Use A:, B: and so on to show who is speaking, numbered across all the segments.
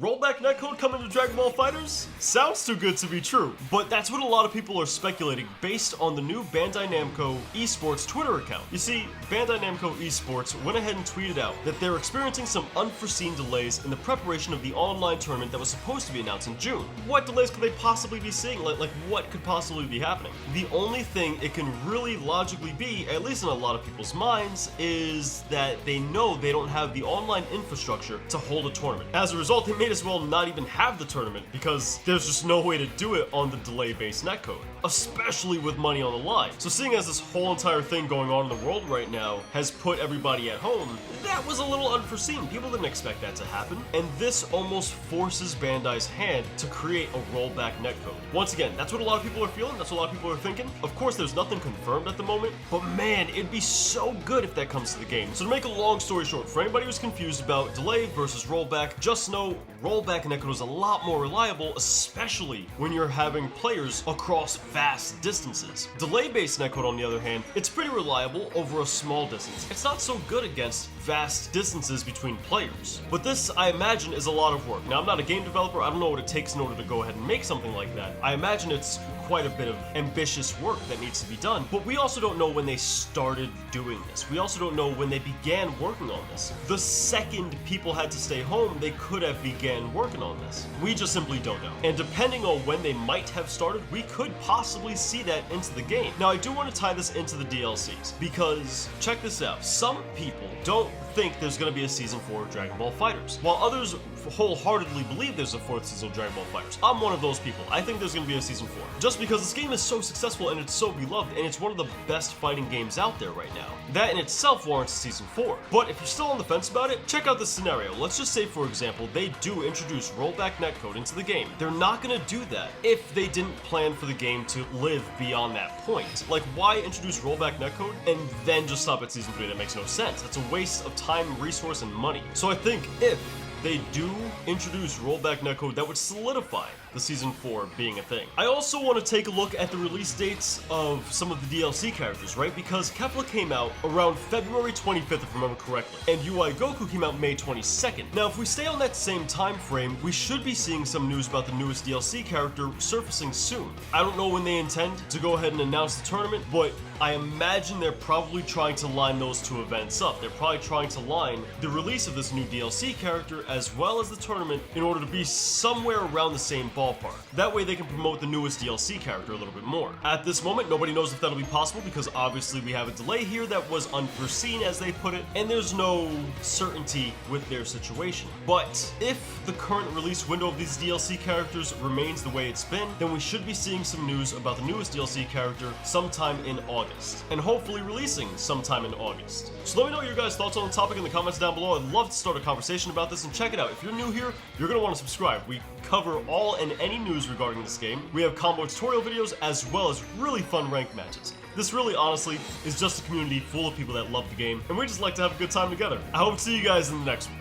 A: Rollback netcode coming to Dragon Ball Fighterz? Sounds too good to be true, but that's what a lot of people are speculating based on the new Bandai Namco Esports Twitter account. You see, Bandai Namco Esports went ahead and tweeted out that they're experiencing some unforeseen delays in the preparation of the online tournament that was supposed to be announced in June. What delays could they possibly be seeing? Like what could possibly be happening? The only thing it can really logically be, at least in a lot of people's minds, is that they know they don't have the online infrastructure to hold a tournament. As a result, they may as well not even have the tournament because there's just no way to do it on the delay-based netcode, especially with money on the line. So seeing as this whole entire thing going on in the world right now has put everybody at home, that was a little unforeseen. People didn't expect that to happen, and this almost forces Bandai's hand to create a rollback netcode. Once again, that's what a lot of people are feeling, that's what a lot of people are thinking. Of course, there's nothing confirmed at the moment, but man, it'd be so good if that comes to the game. So to make a long story short, for anybody who's confused about delay versus rollback, just know rollback netcode is a lot more reliable, especially when you're having players across vast distances. Delay-based netcode, on the other hand, it's pretty reliable over a small distance. It's not so good against vast distances between players. But this, I imagine, is a lot of work. Now, I'm not a game developer, I don't know what it takes in order to go ahead and make something like that. I imagine it's quite a bit of ambitious work that needs to be done, but we also don't know when they started doing this. We also don't know when they began working on this. The second people had to stay home, they could have began working on this. We just simply don't know. And depending on when they might have started, we could possibly see that into the game. Now, I do want to tie this into the DLCs, because check this out. Some people don't think there's going to be a Season 4 of Dragon Ball Fighterz, while others wholeheartedly believe there's a 4th season of Dragon Ball Fighterz. I'm one of those people. I think there's going to be a Season 4. Just because this game is so successful and it's so beloved, and it's one of the best fighting games out there right now. That in itself warrants a Season 4. But if you're still on the fence about it, check out this scenario. Let's just say, for example, they do introduce rollback netcode into the game. They're not going to do that if they didn't plan for the game to live beyond that point. Like, why introduce rollback netcode and then just stop at Season 3? That makes no sense. That's a waste of time, resource, and money. So I think if they do introduce rollback netcode, that would solidify the Season 4 being a thing. I also want to take a look at the release dates of some of the DLC characters, right? Because Kefla came out around February 25th, if I remember correctly, and UI Goku came out May 22nd. Now, if we stay on that same time frame, we should be seeing some news about the newest DLC character surfacing soon. I don't know when they intend to go ahead and announce the tournament, but I imagine they're probably trying to line those two events up. They're probably trying to line the release of this new DLC character as well as the tournament in order to be somewhere around the same ballpark. That way they can promote the newest DLC character a little bit more. At this moment, nobody knows if that'll be possible because obviously we have a delay here that was unforeseen, as they put it, and there's no certainty with their situation. But if the current release window of these DLC characters remains the way it's been, then we should be seeing some news about the newest DLC character sometime in August, and hopefully releasing sometime in August. So let me know your guys' thoughts on the topic in the comments down below. I'd love to start a conversation about this, and check it out. If you're new here, you're going to want to subscribe. We cover all and any news regarding this game. We have combo tutorial videos as well as really fun ranked matches. This really, honestly, is just a community full of people that love the game, and we just like to have a good time together. I hope to see you guys in the next one.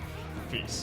A: Peace.